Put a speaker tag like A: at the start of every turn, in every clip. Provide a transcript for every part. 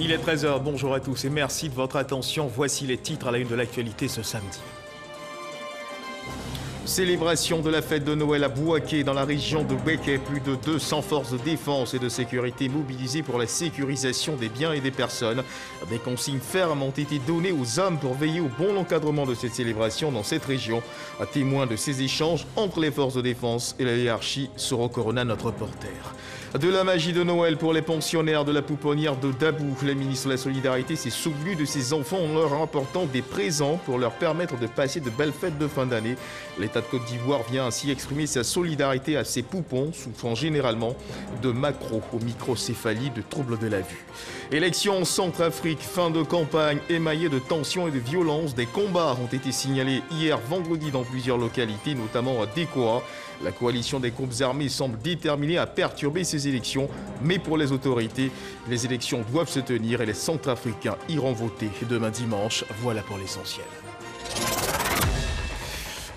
A: Il est 13 h, bonjour à tous et merci de votre attention. Voici les titres à la une de l'actualité ce samedi. Célébration de la fête de Noël à Bouaké dans la région de Béké. Plus de 200 forces de défense et de sécurité mobilisées pour la sécurisation des biens et des personnes. Des consignes fermes ont été données aux hommes pour veiller au bon encadrement de cette célébration dans cette région. Un témoin de ces échanges entre les forces de défense et la hiérarchie, Soro Corona, notre reporter. De la magie de Noël pour les pensionnaires de la pouponnière de Dabou. Le ministre de la Solidarité s'est souvenu de ses enfants en leur apportant des présents pour leur permettre de passer de belles fêtes de fin d'année. L'État de Côte d'Ivoire vient ainsi exprimer sa solidarité à ses poupons, souffrant généralement de macro ou microcéphalie, de troubles de la vue. Élections en Centrafrique, fin de campagne émaillée de tensions et de violences. Des combats ont été signalés hier vendredi dans plusieurs localités, notamment à Décoa. La coalition des groupes armés semble déterminée à perturber ces élections, mais pour les autorités, les élections doivent se tenir et les Centrafricains iront voter demain dimanche. Voilà pour l'essentiel.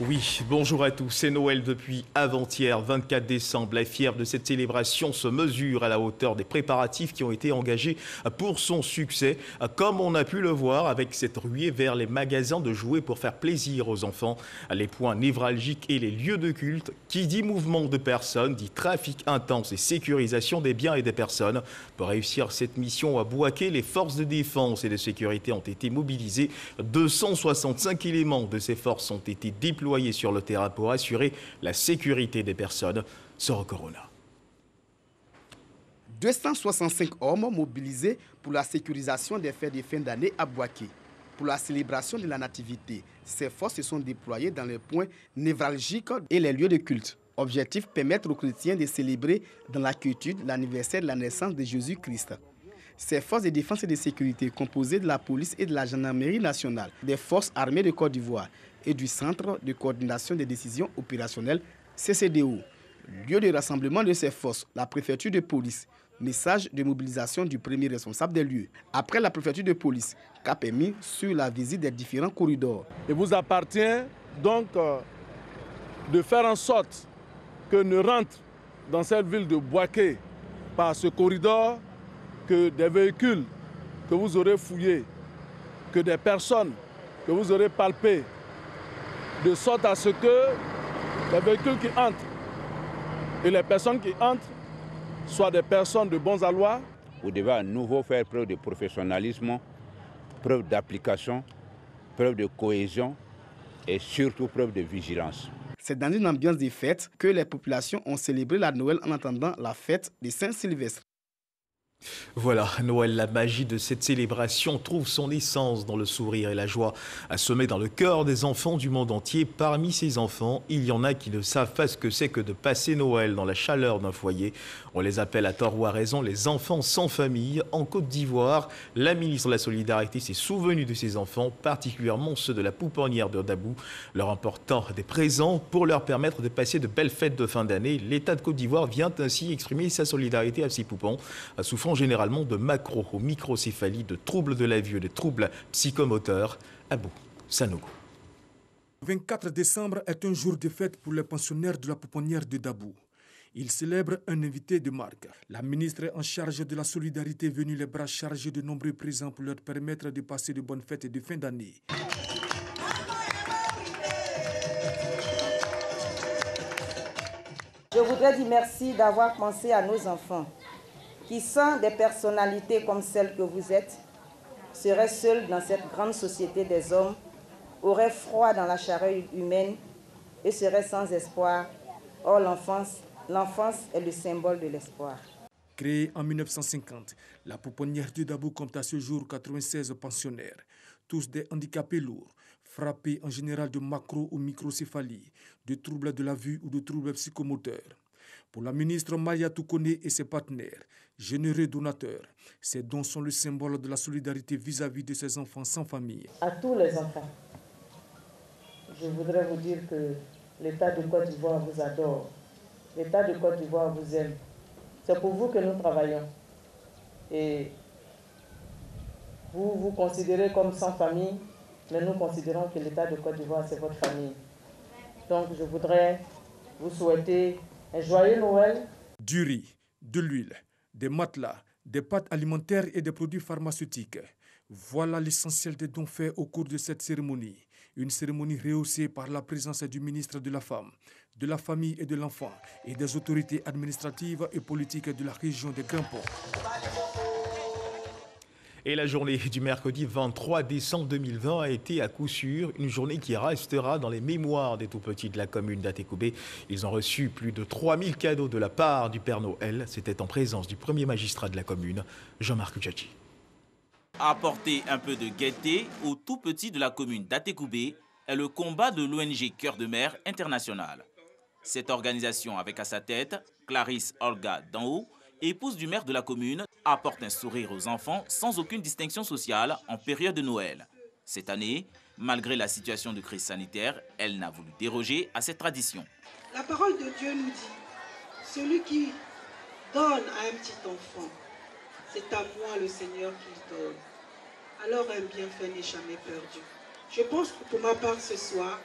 A: Oui, bonjour à tous, c'est Noël depuis avant-hier, 24 décembre. La fièvre de cette célébration se mesure à la hauteur des préparatifs qui ont été engagés pour son succès, comme on a pu le voir avec cette ruée vers les magasins de jouets pour faire plaisir aux enfants. Les points névralgiques et les lieux de culte, qui dit mouvement de personnes, dit trafic intense et sécurisation des biens et des personnes. Pour réussir cette mission à Bouaké, les forces de défense et de sécurité ont été mobilisées. 265 éléments de ces forces ont été déployés sur le terrain pour assurer la sécurité des personnes. Soro Corona.
B: 265 hommes mobilisés pour la sécurisation des fêtes de fin d'année à Bouaké. Pour la célébration de la nativité, ces forces se sont déployées dans les points névralgiques et les lieux de culte. Objectif, permettre aux chrétiens de célébrer dans la quiétude l'anniversaire de la naissance de Jésus-Christ. Ces forces de défense et de sécurité composées de la police et de la gendarmerie nationale, des forces armées de Côte d'Ivoire et du Centre de coordination des décisions opérationnelles CCDO. Lieu de rassemblement de ces forces, la préfecture de police. Message de mobilisation du premier responsable des lieux. Après la préfecture de police, cap est mis sur la visite des différents corridors.
C: Il vous appartient donc de faire en sorte que ne rentre dans cette ville de Bouaké par ce corridor que des véhicules que vous aurez fouillés, que des personnes que vous aurez palpées, de sorte à ce que les véhicules qui entrent et les personnes qui entrent soient des personnes de bons aloi.
D: Vous devez à nouveau faire preuve de professionnalisme, preuve d'application, preuve de cohésion et surtout preuve de vigilance.
B: C'est dans une ambiance de fête que les populations ont célébré la Noël en attendant la fête de Saint-Sylvestre.
A: Voilà, Noël, la magie de cette célébration trouve son essence dans le sourire et la joie assommée dans le cœur des enfants du monde entier. Parmi ces enfants, il y en a qui ne savent pas ce que c'est que de passer Noël dans la chaleur d'un foyer. On les appelle à tort ou à raison les enfants sans famille. En Côte d'Ivoire, la ministre de la Solidarité s'est souvenue de ces enfants, particulièrement ceux de la pouponnière de Dabou, leur apportant des présents pour leur permettre de passer de belles fêtes de fin d'année. L'État de Côte d'Ivoire vient ainsi exprimer sa solidarité à ces poupons, souffrant généralement de macro ou microcéphalie, de troubles de la vue, de troubles psychomoteurs. Abou Sanogo.
E: 24 décembre est un jour de fête pour les pensionnaires de la pouponnière de Dabou. Ils célèbrent un invité de marque. La ministre en charge de la solidarité est venue les bras chargés de nombreux présents pour leur permettre de passer de bonnes fêtes de fin d'année.
F: Je voudrais dire merci d'avoir pensé à nos enfants, qui, sans des personnalités comme celles que vous êtes, seraient seuls dans cette grande société des hommes, auraient froid dans la chaleur humaine et seraient sans espoir. Or, l'enfance est le symbole de l'espoir.
E: Créée en 1950, la pouponnière de Dabou compte à ce jour 96 pensionnaires, tous des handicapés lourds, frappés en général de macro ou microcéphalie, de troubles de la vue ou de troubles psychomoteurs. Pour la ministre Maria Toukone et ses partenaires, généreux donateurs, ces dons sont le symbole de la solidarité vis-à-vis de ces enfants sans famille.
F: À tous les enfants, je voudrais vous dire que l'État de Côte d'Ivoire vous adore. L'État de Côte d'Ivoire vous aime. C'est pour vous que nous travaillons. Et vous vous considérez comme sans famille, mais nous considérons que l'État de Côte d'Ivoire, c'est votre famille. Donc je voudrais vous souhaiter un joyeux Noël.
E: Du riz, de l'huile, des matelas, des pâtes alimentaires et des produits pharmaceutiques. Voilà l'essentiel des dons faits au cours de cette cérémonie. Une cérémonie rehaussée par la présence du ministre de la Femme, de la Famille et de l'Enfant et des autorités administratives et politiques de la région des Grands Ponts.
A: Et la journée du mercredi 23 décembre 2020 a été à coup sûr une journée qui restera dans les mémoires des tout-petits de la commune d'Atekoubé. Ils ont reçu plus de 3000 cadeaux de la part du Père Noël. C'était en présence du premier magistrat de la commune, Jean-Marc Djadji.
G: Apporter un peu de gaieté aux tout-petits de la commune d'Atekoubé est le combat de l'ONG Cœur de Mer International. Cette organisation, avec à sa tête Clarisse Olga Danho, épouse du maire de la commune, apporte un sourire aux enfants sans aucune distinction sociale en période de Noël. Cette année, malgré la situation de crise sanitaire, elle n'a voulu déroger à cette tradition.
H: La parole de Dieu nous dit, celui qui donne à un petit enfant, c'est à moi le Seigneur qui donne. Alors un bienfait n'est jamais perdu. Je pense que pour ma part ce soir,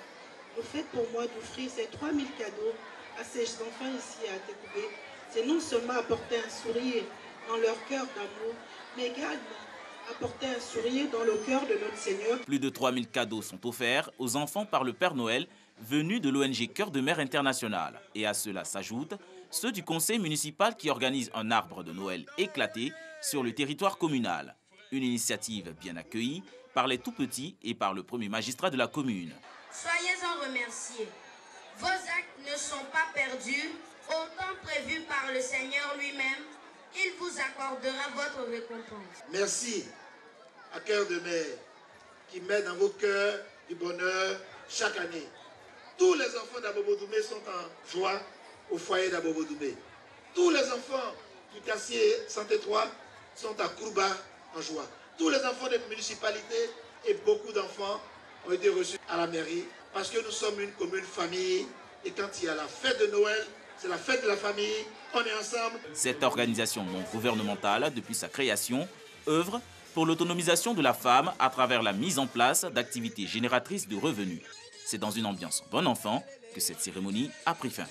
H: le fait pour moi d'offrir ces 3000 cadeaux à ces enfants ici à Atekoubé, c'est non seulement apporter un sourire dans leur cœur d'amour, mais également apporter un sourire dans le cœur de notre Seigneur.
G: Plus de 3000 cadeaux sont offerts aux enfants par le Père Noël venu de l'ONG Cœur de Mer International. Et à cela s'ajoutent ceux du conseil municipal qui organise un arbre de Noël éclaté sur le territoire communal. Une initiative bien accueillie par les tout-petits et par le premier magistrat de la commune.
I: Soyez-en remerciés. Vos actes ne sont pas perdus. Au temps prévu par le Seigneur lui-même, il vous accordera votre récompense.
J: Merci à Cœur de Mer qui met dans vos cœurs du bonheur chaque année. Tous les enfants d'Abobo-Doumé sont en joie au foyer d'Abobo-Doumé. Tous les enfants du quartier Santé 3 sont à Kourouba en joie. Tous les enfants des municipalités et beaucoup d'enfants ont été reçus à la mairie parce que nous sommes une commune famille et quand il y a la fête de Noël, c'est la fête de la famille, on est ensemble.
G: Cette organisation non gouvernementale, depuis sa création, œuvre pour l'autonomisation de la femme à travers la mise en place d'activités génératrices de revenus. C'est dans une ambiance bon enfant que cette cérémonie a pris fin.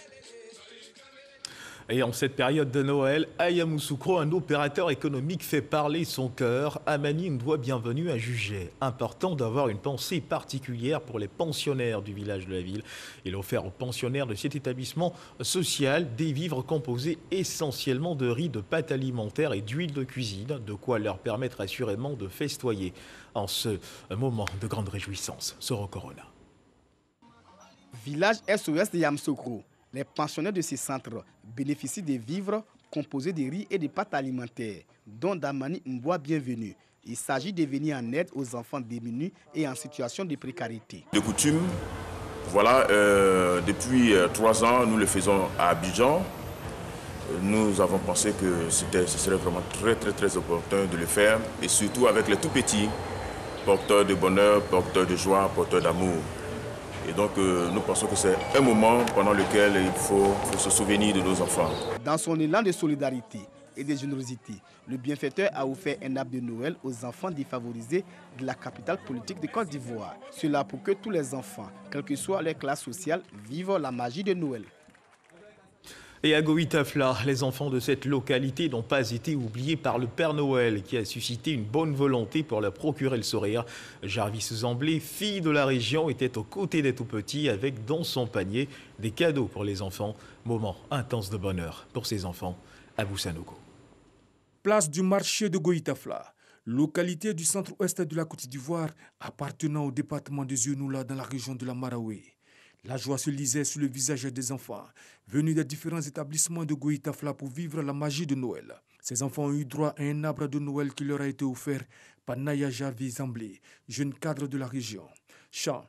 A: Et en cette période de Noël, Aya Moussoukro, un opérateur économique, fait parler son cœur. Amani une doigt bienvenue à juger. Important d'avoir une pensée particulière pour les pensionnaires du village de la ville. Il a offert aux pensionnaires de cet établissement social des vivres composés essentiellement de riz, de pâtes alimentaires et d'huile de cuisine, de quoi leur permettre assurément de festoyer en ce moment de grande réjouissance. Soro Corona.
B: Village SOS de Yamoussoukro. Les pensionnaires de ces centres bénéficient des vivres composés de riz et de pâtes alimentaires, dont Damani Mboua bienvenue. Il s'agit de venir en aide aux enfants démunis et en situation de précarité.
K: De coutume, voilà, depuis 3 ans, nous le faisons à Abidjan. Nous avons pensé que ce serait vraiment très opportun de le faire, et surtout avec les tout petits, porteurs de bonheur, porteurs de joie, porteurs d'amour. Et donc nous pensons que c'est un moment pendant lequel il faut se souvenir de nos enfants.
B: Dans son élan de solidarité et de générosité, le bienfaiteur a offert un arbre de Noël aux enfants défavorisés de la capitale politique de Côte d'Ivoire. Cela pour que tous les enfants, quelle que soit leur classe sociale, vivent la magie de Noël.
A: Et à Goïtafla, les enfants de cette localité n'ont pas été oubliés par le Père Noël qui a suscité une bonne volonté pour leur procurer le sourire. Jarvis Zamblé, fille de la région, était aux côtés des tout-petits avec dans son panier des cadeaux pour les enfants. Moment intense de bonheur pour ces enfants à Boussanogo.
E: Place du marché de Goïtafla, localité du centre-ouest de la Côte d'Ivoire appartenant au département des Yenoula dans la région de la Maraoué. La joie se lisait sur le visage des enfants, venus des différents établissements de Goïtafla pour vivre la magie de Noël. Ces enfants ont eu droit à un arbre de Noël qui leur a été offert par Naya Jarvis Zamblé, jeune cadre de la région. Chants,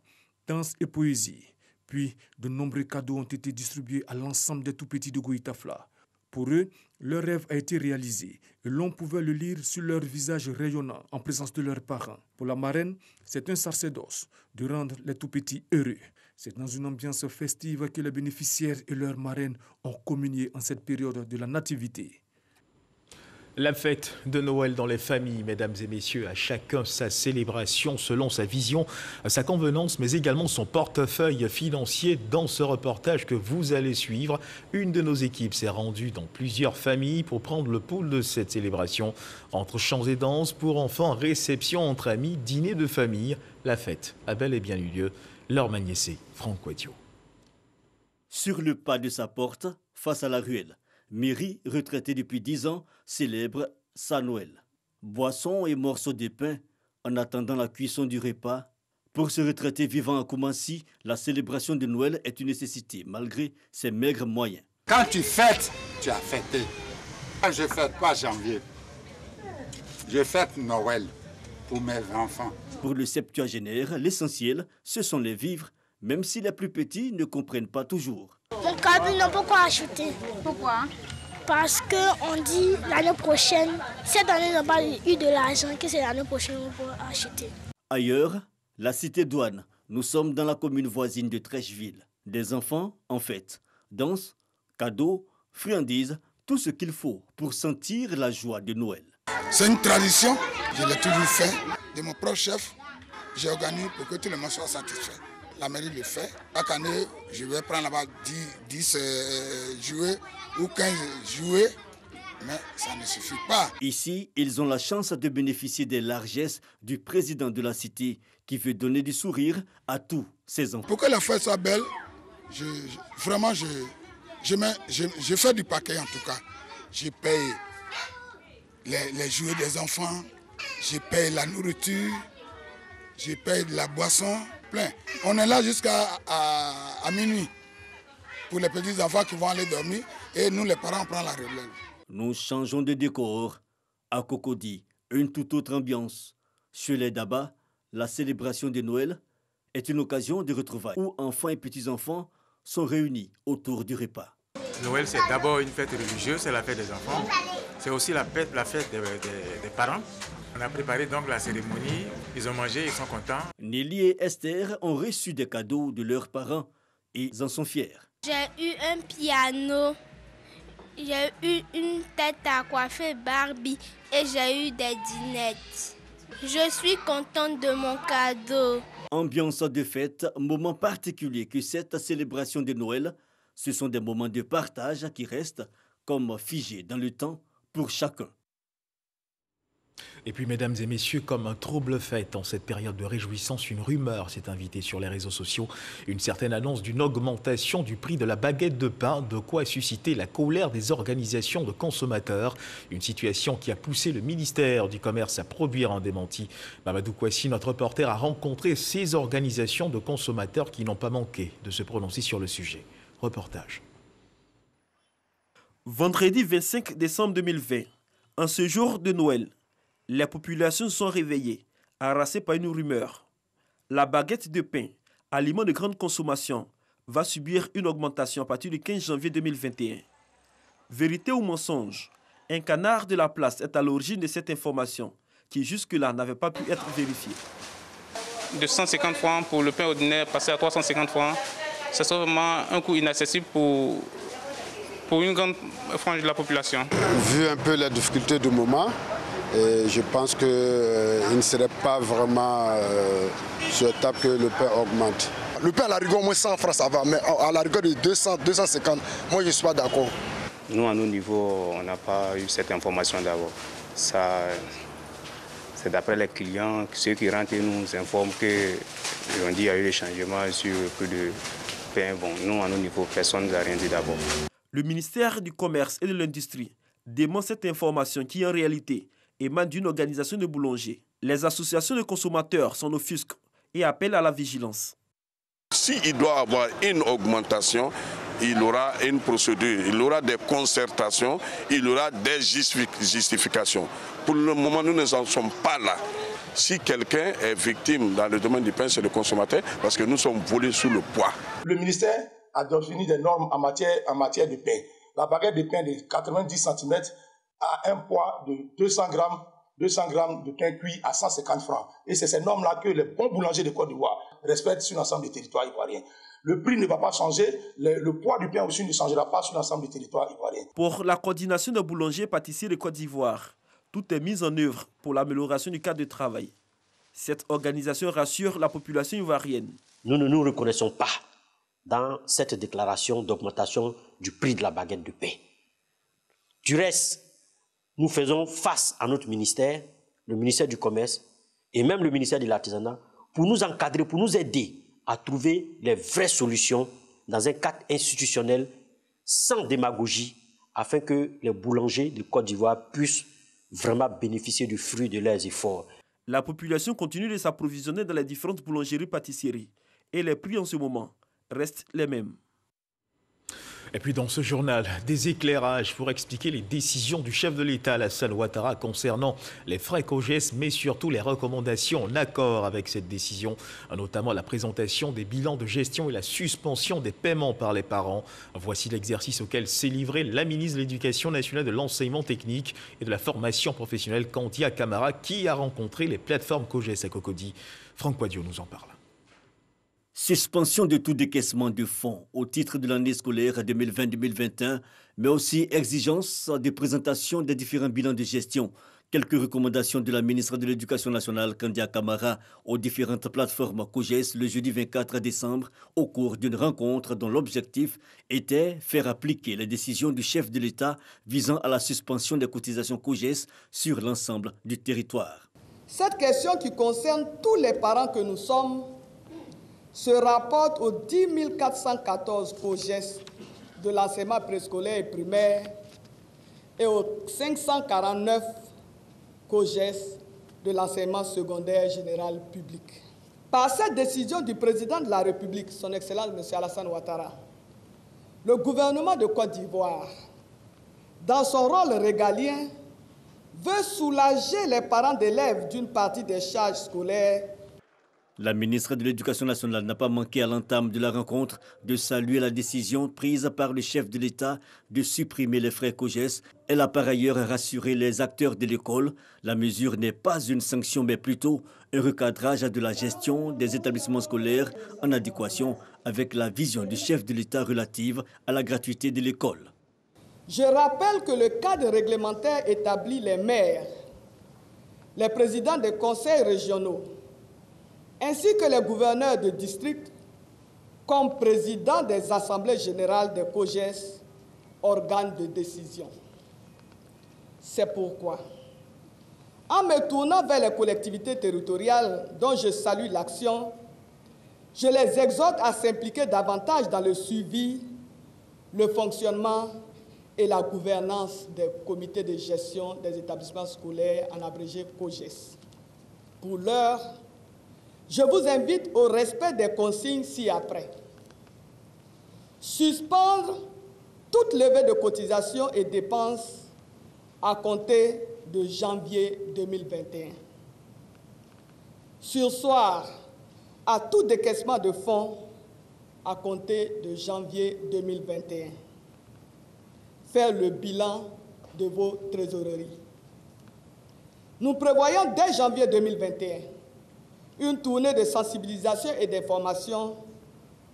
E: danse et poésie. Puis, de nombreux cadeaux ont été distribués à l'ensemble des tout-petits de Goïtafla. Pour eux, leur rêve a été réalisé et l'on pouvait le lire sur leur visage rayonnant en présence de leurs parents. Pour la marraine, c'est un sacerdoce de rendre les tout-petits heureux. C'est dans une ambiance festive que les bénéficiaires et leurs marraines ont communié en cette période de la nativité.
A: La fête de Noël dans les familles, mesdames et messieurs, à chacun sa célébration selon sa vision, sa convenance, mais également son portefeuille financier. Dans ce reportage que vous allez suivre, une de nos équipes s'est rendue dans plusieurs familles pour prendre le pouls de cette célébration. Entre chants et danses pour enfants, réception entre amis, dîner de famille, la fête a bel et bien eu lieu. Laure Magnessé, Franck Quadio.
L: Sur le pas de sa porte, face à la ruelle, Méry, retraité depuis 10 ans, célèbre sa Noël. Boissons et morceaux de pain en attendant la cuisson du repas. Pour ce retraité vivant à Koumassi, la célébration de Noël est une nécessité malgré ses maigres moyens.
M: Quand tu fêtes, tu as fêté. Quand je ne fête pas janvier, je fête Noël pour mes enfants.
L: Pour le septuagénaire, l'essentiel, ce sont les vivres, même si les plus petits ne comprennent pas toujours.
N: Mon cadeau, non, pourquoi acheter? Pourquoi? Parce qu'on dit l'année prochaine, cette année, on n'a pas eu de l'argent, que c'est l'année prochaine qu'on peut acheter.
L: Ailleurs, la cité douane, nous sommes dans la commune voisine de Trècheville. Des enfants, en fête, danse, cadeaux, friandises, tout ce qu'il faut pour sentir la joie de Noël.
M: C'est une tradition, je l'ai toujours fait. De mon propre chef, j'ai organisé pour que tout le monde soit satisfait. La mairie le fait. Chaque année, je vais prendre là-bas 10 jouets ou 15 jouets, mais ça ne suffit pas.
L: Ici, ils ont la chance de bénéficier des largesses du président de la cité qui veut donner du sourire à tous ses enfants.
M: Pour que la fête soit belle, vraiment, je fais du paquet en tout cas. Je paye les jouets des enfants, je paye la nourriture, je paye de la boisson. Plein. On est là jusqu'à minuit pour les petits enfants qui vont aller dormir et nous les parents on prend la relève.
L: Nous changeons de décor. À Cocody, une toute autre ambiance. Chez les Daba, la célébration de Noël est une occasion de retrouvailles où enfants et petits-enfants sont réunis autour du repas.
O: Noël, c'est d'abord une fête religieuse, c'est la fête des enfants. C'est aussi la fête des parents. On a préparé donc la cérémonie, ils ont mangé, ils sont contents.
L: Nelly et Esther ont reçu des cadeaux de leurs parents et ils en sont fiers.
N: J'ai eu un piano, j'ai eu une tête à coiffer Barbie et j'ai eu des dinettes. Je suis contente de mon cadeau.
L: Ambiance de fête, moment particulier que cette célébration de Noël, ce sont des moments de partage qui restent comme figés dans le temps pour chacun.
A: Et puis, mesdames et messieurs, comme un trouble fête en cette période de réjouissance, une rumeur s'est invitée sur les réseaux sociaux. Une certaine annonce d'une augmentation du prix de la baguette de pain, de quoi susciter la colère des organisations de consommateurs. Une situation qui a poussé le ministère du Commerce à produire un démenti. Mamadou Kouassi, notre reporter, a rencontré ces organisations de consommateurs qui n'ont pas manqué de se prononcer sur le sujet. Reportage.
P: Vendredi 25 décembre 2020, en ce jour de Noël, les populations sont réveillées, harassées par une rumeur. La baguette de pain, aliment de grande consommation, va subir une augmentation à partir du 15 janvier 2021. Vérité ou mensonge, un canard de la place est à l'origine de cette information qui jusque-là n'avait pas pu être vérifiée.
Q: De 150 francs pour le pain ordinaire passé à 350 francs, c'est vraiment un coût inaccessible pour une grande frange de la population.
M: Vu un peu la difficulté du moment, je pense qu'il ne serait pas vraiment souhaitable que le pain augmente.
R: Le pain à la rigueur, au moins 100 francs, ça va, mais à la rigueur de 200, 250, moi je ne suis pas d'accord.
Q: Nous, à nos niveaux, on n'a pas eu cette information d'abord. C'est d'après les clients, ceux qui rentrent et nous informent qu'on dit qu'il y a eu des changements sur le prix de pain. Bon, nous, à nos niveaux, personne ne nous a rien dit d'abord.
P: Le ministère du Commerce et de l'Industrie dément cette information qui, en réalité, émane d'une organisation de boulangers. Les associations de consommateurs s'en offusquent et appellent à la vigilance.
S: S'il doit y avoir une augmentation, il aura une procédure, il aura des concertations, il aura des justifications. Pour le moment, nous ne sommes pas là. Si quelqu'un est victime dans le domaine du pain, c'est le consommateur, parce que nous sommes volés sous le poids.
R: Le ministère a défini des normes en matière de pain. La baguette de pain de 90 cm a un poids de 200 grammes de pain cuit à 150 francs. Et c'est ces normes-là que les bons boulangers de Côte d'Ivoire respectent sur l'ensemble du territoire ivoirien. le prix ne va pas changer, le poids du pain aussi ne changera pas sur l'ensemble du territoire ivoirien.
P: Pour la coordination des boulangers et pâtissiers de Côte d'Ivoire, tout est mis en œuvre pour l'amélioration du cadre de travail. Cette organisation rassure la population ivoirienne.
T: Nous ne nous reconnaissons pas dans cette déclaration d'augmentation du prix de la baguette de pain. Du reste, nous faisons face à notre ministère, le ministère du Commerce et même le ministère de l'Artisanat, pour nous encadrer, pour nous aider à trouver les vraies solutions dans un cadre institutionnel sans démagogie, afin que les boulangers de Côte d'Ivoire puissent vraiment bénéficier du fruit de leurs efforts.
P: La population continue de s'approvisionner dans les différentes boulangeries-pâtisseries et les prix en ce moment restent les mêmes.
A: Et puis dans ce journal, des éclairages pour expliquer les décisions du chef de l'État, Alassane Ouattara, concernant les frais COJES, mais surtout les recommandations en accord avec cette décision, notamment la présentation des bilans de gestion et la suspension des paiements par les parents. Voici l'exercice auquel s'est livré la ministre de l'Éducation nationale, de l'enseignement technique et de la formation professionnelle, Kandia Camara, qui a rencontré les plateformes COJES à Cocody. Franck Quadio nous en parle.
L: Suspension de tout décaissement de fonds au titre de l'année scolaire 2020-2021, mais aussi exigence de présentation des différents bilans de gestion. Quelques recommandations de la ministre de l'Éducation nationale, Kandia Camara, aux différentes plateformes COJES le jeudi 24 décembre, au cours d'une rencontre dont l'objectif était faire appliquer les décisions du chef de l'État visant à la suspension des cotisations COJES sur l'ensemble du territoire.
U: Cette question qui concerne tous les parents que nous sommes se rapporte aux 10 414 COJES de l'enseignement préscolaire et primaire et aux 549 COJES de l'enseignement secondaire général public. Par cette décision du président de la République, son Excellence M. Alassane Ouattara, le gouvernement de Côte d'Ivoire, dans son rôle régalien, veut soulager les parents d'élèves d'une partie des charges scolaires.
L: La ministre de l'Éducation nationale n'a pas manqué à l'entame de la rencontre de saluer la décision prise par le chef de l'État de supprimer les frais COJES. Elle a par ailleurs rassuré les acteurs de l'école. La mesure n'est pas une sanction, mais plutôt un recadrage de la gestion des établissements scolaires en adéquation avec la vision du chef de l'État relative à la gratuité de l'école.
U: Je rappelle que le cadre réglementaire établit les maires, les présidents des conseils régionaux, ainsi que les gouverneurs de district comme présidents des assemblées générales des COJES, organes de décision. C'est pourquoi, en me tournant vers les collectivités territoriales dont je salue l'action, je les exhorte à s'impliquer davantage dans le suivi, le fonctionnement et la gouvernance des comités de gestion des établissements scolaires, en abrégé COJES. Pour l'heure, je vous invite au respect des consignes ci-après. Suspendre toute levée de cotisations et dépenses à compter de janvier 2021. Surseoir à tout décaissement de fonds à compter de janvier 2021. Faire le bilan de vos trésoreries. Nous prévoyons dès janvier 2021 une tournée de sensibilisation et d'information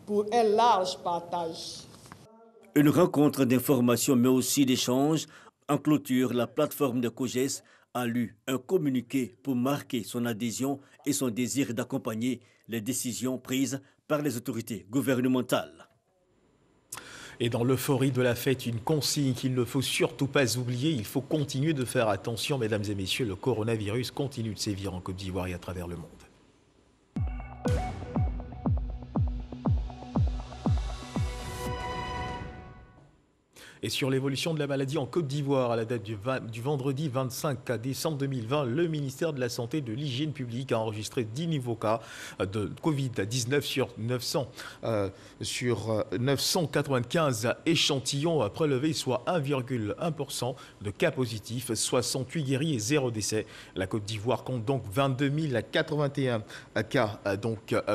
U: pour un large partage.
L: Une rencontre d'information mais aussi d'échange. En clôture, la plateforme de COJES a lu un communiqué pour marquer son adhésion et son désir d'accompagner les décisions prises par les autorités gouvernementales.
A: Et dans l'euphorie de la fête, une consigne qu'il ne faut surtout pas oublier, il faut continuer de faire attention, mesdames et messieurs, le coronavirus continue de sévir en Côte d'Ivoire et à travers le monde. Et sur l'évolution de la maladie en Côte d'Ivoire, à la date du vendredi 25 décembre 2020, le ministère de la Santé et de l'Hygiène publique a enregistré 10 nouveaux cas de Covid-19 sur 995 échantillons prélevés, soit 1,1% de cas positifs, 68 guéris et 0 décès. La Côte d'Ivoire compte donc 22 081 cas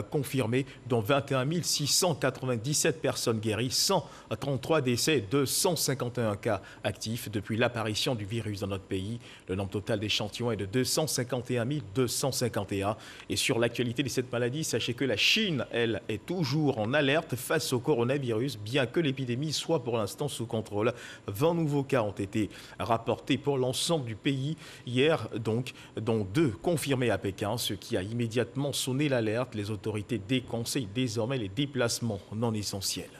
A: confirmés, dont 21 697 personnes guéries, 133 décès, 200 251 cas actifs depuis l'apparition du virus dans notre pays. Le nombre total d'échantillons est de 251 251. Et sur l'actualité de cette maladie, sachez que la Chine, elle, est toujours en alerte face au coronavirus, bien que l'épidémie soit pour l'instant sous contrôle. 20 nouveaux cas ont été rapportés pour l'ensemble du pays hier, donc, dont 2 confirmés à Pékin, ce qui a immédiatement sonné l'alerte. Les autorités déconseillent désormais les déplacements non essentiels.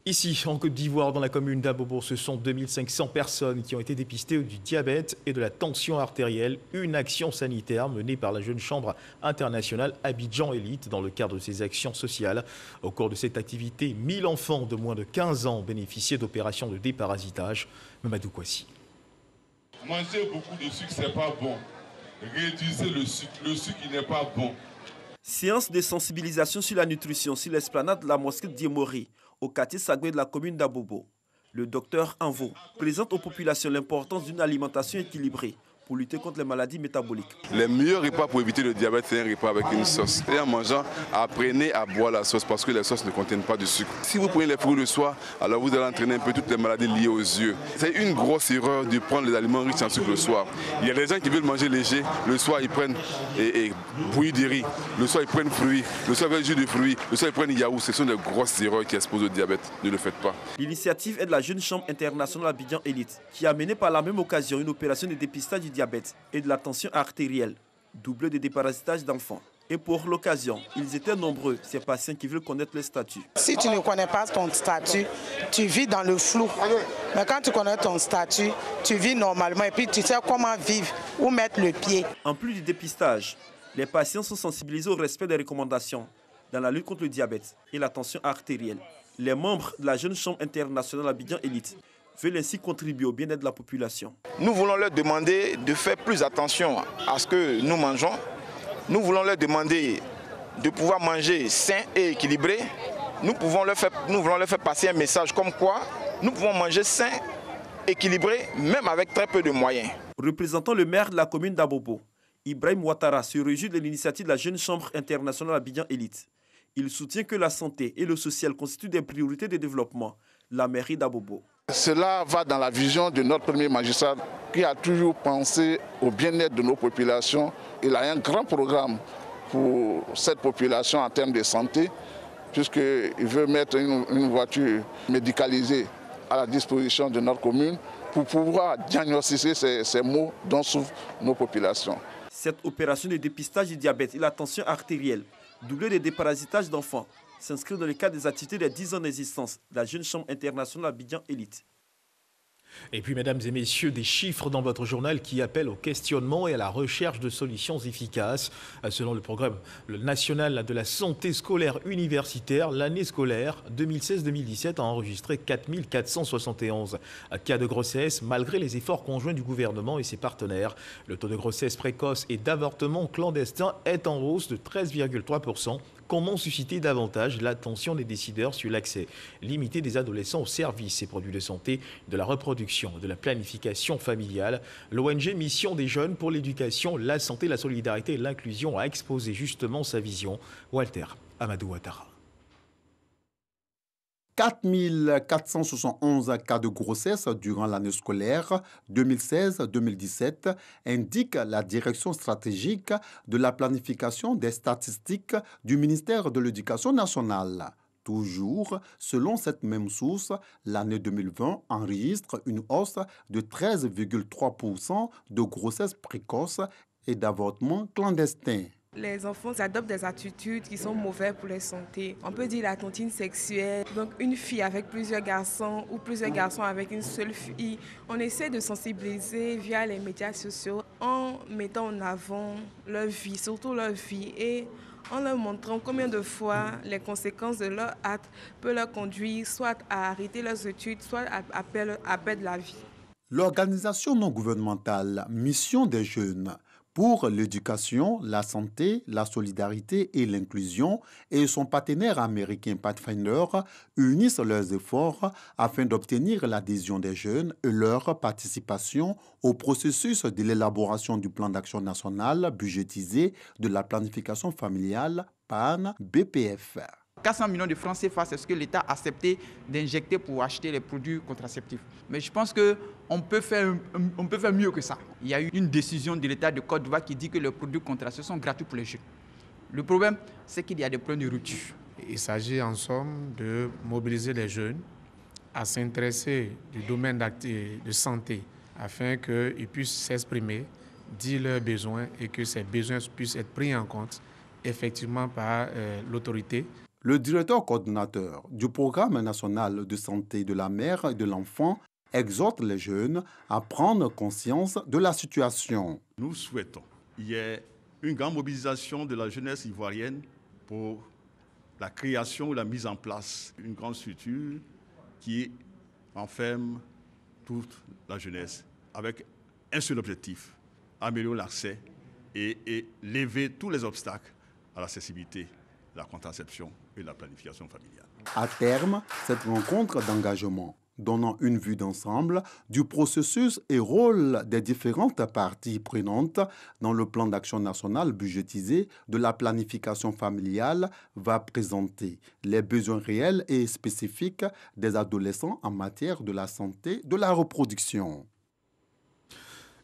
A: Ici, en Côte d'Ivoire, dans la commune d'Abobo, ce sont 2500 personnes qui ont été dépistées du diabète et de la tension artérielle. Une action sanitaire menée par la Jeune Chambre internationale Abidjan Élite dans le cadre de ses actions sociales. Au cours de cette activité, 1000 enfants de moins de 15 ans ont bénéficié d'opérations de déparasitage. Mamadou Kouassi.
C: Manger beaucoup de sucre, c'est pas bon. Réduisez le sucre il n'est pas bon.
P: Séance de sensibilisation sur la nutrition sur l'esplanade de la mosquée d'Iemori, au quartier Sagoué de la commune d'Abobo. Le docteur Anvo présente aux populations l'importance d'une alimentation équilibrée pour lutter contre les maladies métaboliques.
C: Les meilleurs repas pour éviter le diabète, c'est un repas avec une sauce. Et en mangeant, apprenez à boire la sauce parce que les sauces ne contiennent pas de sucre. Si vous prenez les fruits le soir, alors vous allez entraîner un peu toutes les maladies liées aux yeux. C'est une grosse erreur de prendre les aliments riches en sucre le soir. Il y a des gens qui veulent manger léger. Le soir, ils prennent bouillie de riz. Le soir, ils prennent fruits. Le soir, ils prennent jus de fruits. Le soir, ils prennent yaourt. Ce sont des grosses erreurs qui exposent au diabète. Ne le faites pas.
P: L'initiative est de la Jeune Chambre internationale Abidjan Élite, qui a mené par la même occasion une opération de dépistage du diabète et de la tension artérielle, doublée de déparasitage d'enfants. Et pour l'occasion, ils étaient nombreux, ces patients qui veulent connaître leur statut.
V: Si tu ne connais pas ton statut, tu vis dans le flou. Mais quand tu connais ton statut, tu vis normalement et puis tu sais comment vivre, où mettre le pied.
P: En plus du dépistage, les patients sont sensibilisés au respect des recommandations dans la lutte contre le diabète et la tension artérielle. Les membres de la Jeune Chambre internationale Abidjan Élite veulent ainsi contribuer au bien-être de la population.
W: Nous voulons leur demander de faire plus attention à ce que nous mangeons. Nous voulons leur demander de pouvoir manger sain et équilibré. Nous voulons leur faire passer un message comme quoi nous pouvons manger sain, équilibré, même avec très peu de moyens.
P: Représentant le maire de la commune d'Abobo, Ibrahim Ouattara se réjouit de l'initiative de la Jeune Chambre internationale Abidjan Élite. Il soutient que la santé et le social constituent des priorités de développement. La mairie d'Abobo.
R: Cela va dans la vision de notre premier magistrat qui a toujours pensé au bien-être de nos populations. Il a un grand programme pour cette population en termes de santé, puisqu'il veut mettre une voiture médicalisée à la disposition de notre commune pour pouvoir diagnostiquer ces maux dont souffrent nos populations.
P: Cette opération de dépistage du diabète et la tension artérielle, doublée de déparasitage d'enfants, s'inscrit dans le cadre des activités des 10 ans d'existence de la Jeune Chambre internationale Abidjan Élite.
A: Et puis, mesdames et messieurs, des chiffres dans votre journal qui appellent au questionnement et à la recherche de solutions efficaces. Selon le programme national de la santé scolaire universitaire, l'année scolaire 2016-2017 a enregistré 4471 cas de grossesse, malgré les efforts conjoints du gouvernement et ses partenaires. Le taux de grossesse précoce et d'avortement clandestin est en hausse de 13,3%. Comment susciter davantage l'attention des décideurs sur l'accès limité des adolescents aux services et produits de santé, de la reproduction, de la planification familiale? L'ONG Mission des Jeunes pour l'éducation, la santé, la solidarité et l'inclusion a exposé justement sa vision. Walter Amadou Ouattara.
X: 4471 cas de grossesse durant l'année scolaire 2016-2017 indique la direction stratégique de la planification des statistiques du ministère de l'Éducation nationale. Toujours, selon cette même source, l'année 2020 enregistre une hausse de 13,3% de grossesse précoce et d'avortements clandestins.
Y: Les enfants adoptent des attitudes qui sont mauvaises pour leur santé. On peut dire la tontine sexuelle, donc une fille avec plusieurs garçons ou plusieurs garçons avec une seule fille. On essaie de sensibiliser via les médias sociaux en mettant en avant leur vie, surtout leur vie, et en leur montrant combien de fois les conséquences de leur acte peuvent leur conduire soit à arrêter leurs études, soit à perdre la vie.
X: L'organisation non gouvernementale Mission des Jeunes pour l'éducation, la santé, la solidarité et l'inclusion et son partenaire américain Pathfinder unissent leurs efforts afin d'obtenir l'adhésion des jeunes et leur participation au processus de l'élaboration du plan d'action national budgétisé de la planification familiale PAN-BPF.
D: 400 millions de francs CFA, c'est ce que l'État a accepté d'injecter pour acheter les produits contraceptifs. Mais je pense qu'on peut faire mieux que ça. Il y a eu une décision de l'État de Côte d'Ivoire qui dit que les produits contraceptifs sont gratuits pour les jeunes. Le problème, c'est qu'il y a des problèmes de rupture.
F: Il s'agit en somme de mobiliser les jeunes à s'intéresser du domaine de santé afin qu'ils puissent s'exprimer, dire leurs besoins et que ces besoins puissent être pris en compte effectivement par l'autorité.
X: Le directeur coordinateur du Programme national de santé de la mère et de l'enfant exhorte les jeunes à prendre conscience de la situation.
H: Nous souhaitons qu'il y ait une grande mobilisation de la jeunesse ivoirienne pour la création ou la mise en place d'une grande structure qui enferme toute la jeunesse avec un seul objectif, améliorer l'accès et lever tous les obstacles à l'accessibilité, la contraception et la planification familiale.
X: À terme, cette rencontre d'engagement donnant une vue d'ensemble du processus et rôle des différentes parties prenantes dans le plan d'action national budgétisé de la planification familiale va présenter les besoins réels et spécifiques des adolescents en matière de la santé de la reproduction.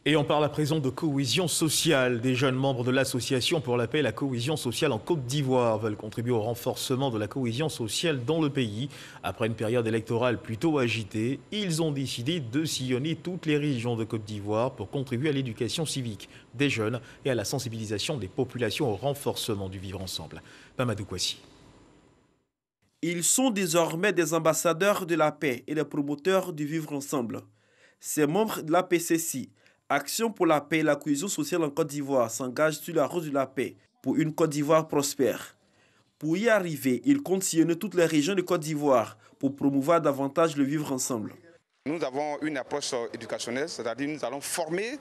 A: Et on parle à présent de cohésion sociale. Des jeunes membres de l'association pour la paix et la cohésion sociale en Côte d'Ivoire veulent contribuer au renforcement de la cohésion sociale dans le pays. Après une période électorale plutôt agitée, ils ont décidé de sillonner toutes les régions de Côte d'Ivoire pour contribuer à l'éducation civique des jeunes et à la sensibilisation des populations au renforcement du vivre ensemble. Mamadou Kouassi.
P: Ils sont désormais des ambassadeurs de la paix et des promoteurs du vivre ensemble. Ces membres de l'APCC, Action pour la paix et la cohésion sociale en Côte d'Ivoire, s'engagent sur la route de la paix pour une Côte d'Ivoire prospère. Pour y arriver, ils comptent sillonner toutes les régions de Côte d'Ivoire pour promouvoir davantage le vivre ensemble.
W: Nous avons une approche éducationnelle, c'est-à-dire nous allons former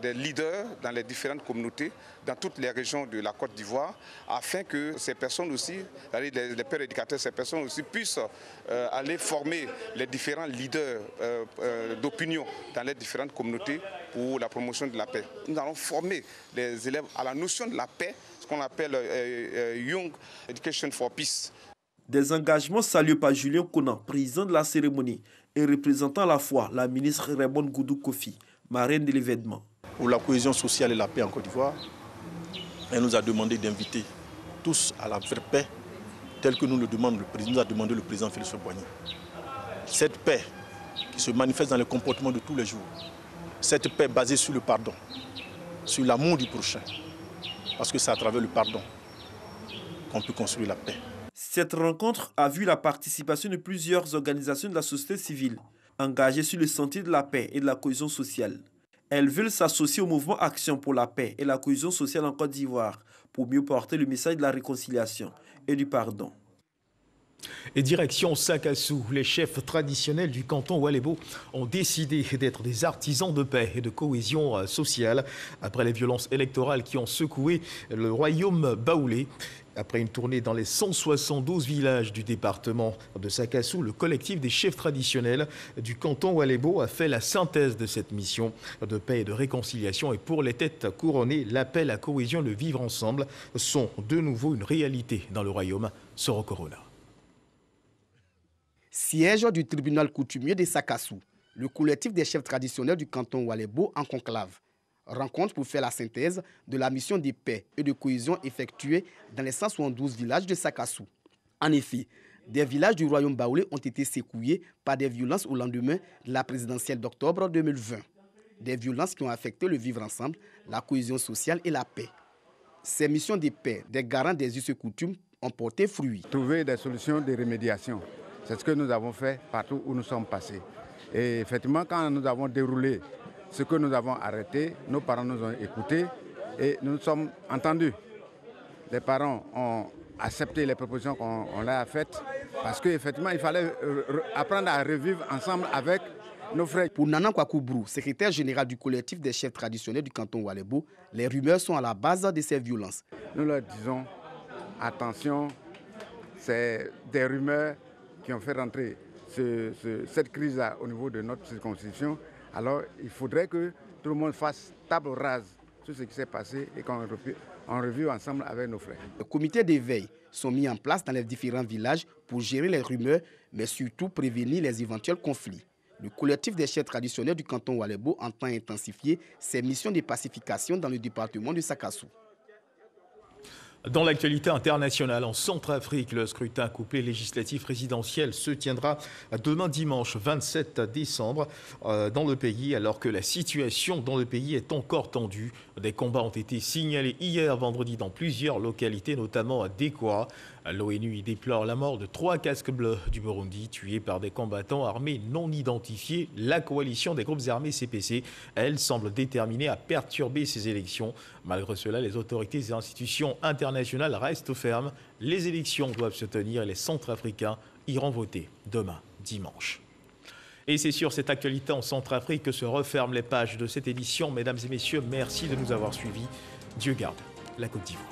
W: des leaders dans les différentes communautés, dans toutes les régions de la Côte d'Ivoire, afin que ces personnes aussi, les pères éducateurs, ces personnes aussi puissent aller former les différents leaders d'opinion dans les différentes communautés pour la promotion de la paix. Nous allons former les élèves à la notion de la paix, ce qu'on appelle Young Education for Peace.
P: Des engagements salués par Julien Konan, président de la cérémonie, et représentant à la fois la ministre Raymond Goudou Kofi, marraine de l'événement.
I: Pour la cohésion sociale et la paix en Côte d'Ivoire, elle nous a demandé d'inviter tous à la vraie paix, telle que nous a demandé le président Félix Houphouët-Boigny. Cette paix qui se manifeste dans le comportement de tous les jours, cette paix basée sur le pardon, sur l'amour du prochain, parce que c'est à travers le pardon qu'on peut construire la paix.
P: Cette rencontre a vu la participation de plusieurs organisations de la société civile engagées sur le sentier de la paix et de la cohésion sociale. Elles veulent s'associer au mouvement Action pour la paix et la cohésion sociale en Côte d'Ivoire pour mieux porter le message de la réconciliation et du pardon.
A: Et direction Sakassou, les chefs traditionnels du canton Oualébo ont décidé d'être des artisans de paix et de cohésion sociale après les violences électorales qui ont secoué le royaume baoulé. Après une tournée dans les 172 villages du département de Sakassou, le collectif des chefs traditionnels du canton Oualébo a fait la synthèse de cette mission de paix et de réconciliation. Et pour les têtes couronnées, l'appel à cohésion et le vivre ensemble sont de nouveau une réalité dans le royaume. Soro Corona.
B: Siège du tribunal coutumier de Sakassou, le collectif des chefs traditionnels du canton Oualébo en conclave. Rencontre pour faire la synthèse de la mission de paix et de cohésion effectuée dans les 172 villages de Sakassou. En effet, des villages du royaume baoulé ont été secoués par des violences au lendemain de la présidentielle d'octobre 2020. Des violences qui ont affecté le vivre ensemble, la cohésion sociale et la paix. Ces missions de paix, des garants des us et coutumes, ont porté fruit.
J: Trouver des solutions de remédiation, c'est ce que nous avons fait partout où nous sommes passés. Et effectivement, quand nous avons déroulé ce que nous avons arrêté, nos parents nous ont écoutés et nous nous sommes entendus. Les parents ont accepté les propositions qu'on leur a faites parce qu'effectivement, il fallait apprendre à revivre ensemble avec nos frères.
B: Pour Nanan Kwakoubrou, secrétaire général du collectif des chefs traditionnels du canton Oualébo, les rumeurs sont à la base de ces violences.
J: Nous leur disons, attention, c'est des rumeurs qui ont fait rentrer cette crise-là au niveau de notre circonscription. Alors, il faudrait que tout le monde fasse table rase sur ce qui s'est passé et qu'on revive ensemble avec nos frères.
B: Le comité d'éveil sont mis en place dans les différents villages pour gérer les rumeurs, mais surtout prévenir les éventuels conflits. Le collectif des chefs traditionnels du canton Oualebo entend intensifier ses missions de pacification dans le département de Sakassou.
A: Dans l'actualité internationale, en Centrafrique, le scrutin couplé législatif résidentiel se tiendra demain dimanche 27 décembre dans le pays, alors que la situation dans le pays est encore tendue. Des combats ont été signalés hier vendredi dans plusieurs localités, notamment à Dekwa. L'ONU y déplore la mort de 3 casques bleus du Burundi, tués par des combattants armés non identifiés. La coalition des groupes armés CPC, elle, semble déterminée à perturber ces élections. Malgré cela, les autorités et institutions internationales restent fermes. Les élections doivent se tenir et les Centrafricains iront voter demain, dimanche. Et c'est sur cette actualité en Centrafrique que se referment les pages de cette édition. Mesdames et messieurs, merci de nous avoir suivis. Dieu garde la Côte d'Ivoire.